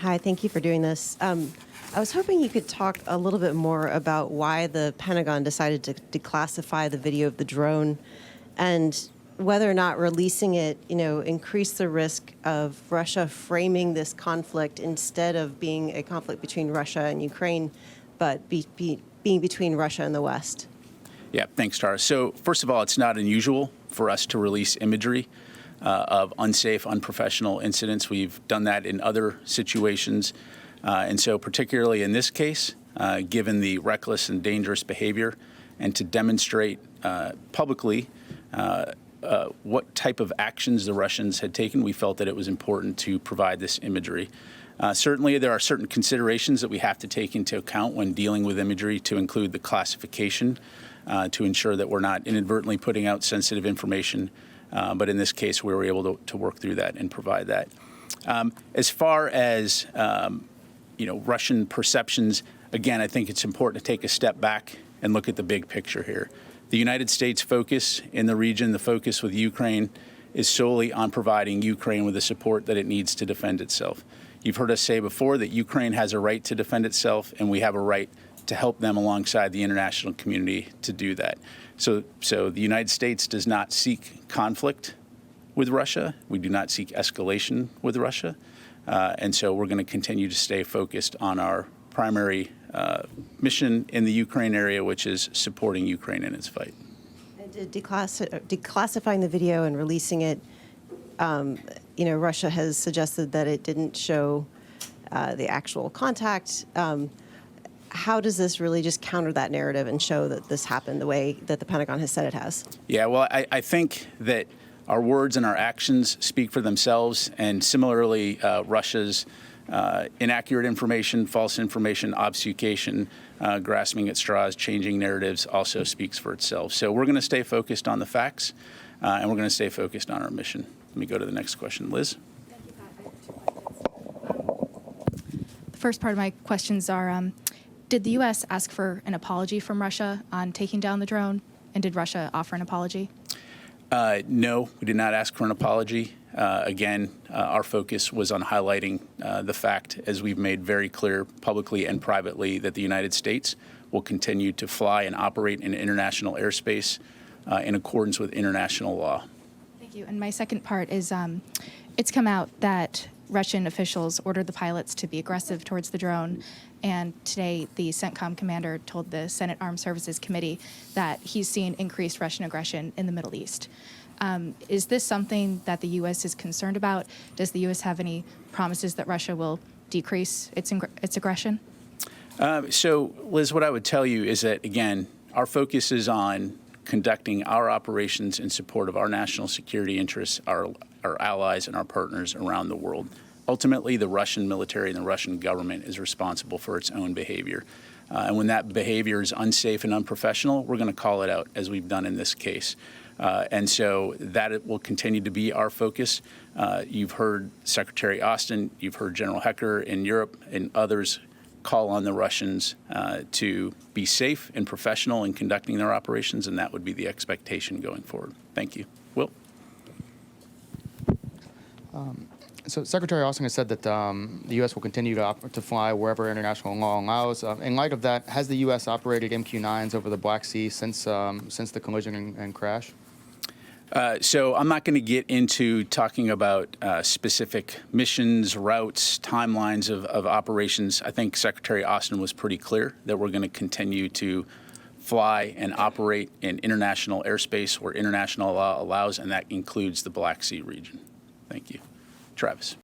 Hi, thank you for doing this. I was hoping you could talk a little bit more about why the Pentagon decided to declassify the video of the drone and whether or not releasing it, increased the risk of Russia framing this conflict instead of being a conflict between Russia and Ukraine, but being between Russia and the West. Yeah, thanks, Tara. So first of all, it's not unusual for us to release imagery of unsafe, unprofessional incidents. We've done that in other situations. And so particularly in this case, given the reckless and dangerous behavior, and to demonstrate publicly what type of actions the Russians had taken, we felt that it was important to provide this imagery. Certainly, there are certain considerations that we have to take into account when dealing with imagery, to include the classification, to ensure that we're not inadvertently putting out sensitive information. But in this case, we were able to work through that and provide that. As far as Russian perceptions, again, I think it's important to take a step back and look at the big picture here. The United States focus in the region, the focus with Ukraine, is solely on providing Ukraine with the support that it needs to defend itself. You've heard us say before that Ukraine has a right to defend itself, and we have a right to help them alongside the international community to do that. So the United States does not seek conflict with Russia. We do not seek escalation with Russia. And so we're going to continue to stay focused on our primary mission in the Ukraine area, which is supporting Ukraine in its fight. And declassifying the video and releasing it, Russia has suggested that it didn't show the actual contact. How does this really just counter that narrative and show that this happened the way that the Pentagon has said it has? Yeah, well, I think that our words and our actions speak for themselves, and similarly, Russia's inaccurate information, false information, obfuscation, grasping at straws, changing narratives also speaks for itself. So we're going to stay focused on the facts, and we're going to stay focused on our mission. Let me go to the next question. Liz? Thank you, Pat. I have 2 questions. The first part of my questions are, did the U.S. ask for an apology from Russia on taking down the drone, and did Russia offer an apology? No, we did not ask for an apology. Again, our focus was on highlighting the fact, as we've made very clear publicly and privately, that the United States will continue to fly and operate in international airspace in accordance with international law. Thank you. And my second part is, it's come out that Russian officials ordered the pilots to be aggressive towards the drone, and today the CENTCOM commander told the Senate Armed Services Committee that he's seen increased Russian aggression in the Middle East. Is this something that the U.S. is concerned about? Does the U.S. have any promises that Russia will decrease its aggression? So, Liz, what I would tell you is that, again, our focus is on conducting our operations in support of our national security interests, our allies and our partners around the world. Ultimately, the Russian military and the Russian government is responsible for its own behavior. And when that behavior is unsafe and unprofessional, we're going to call it out, as we've done in this case. And so that it will continue to be our focus. You've heard Secretary Austin, you've heard General Hecker in Europe, and others call on the Russians to be safe and professional in conducting their operations, and that would be the expectation going forward. Thank you. Will? So Secretary Austin has said that the U.S. will continue to fly wherever international law allows. In light of that, has the U.S. operated MQ-9s over the Black Sea since the collision and crash? So I'm not going to get into talking about specific missions, routes, timelines of operations. I think Secretary Austin was pretty clear that we're going to continue to fly and operate in international airspace where international law allows, and that includes the Black Sea region. Thank you. Travis.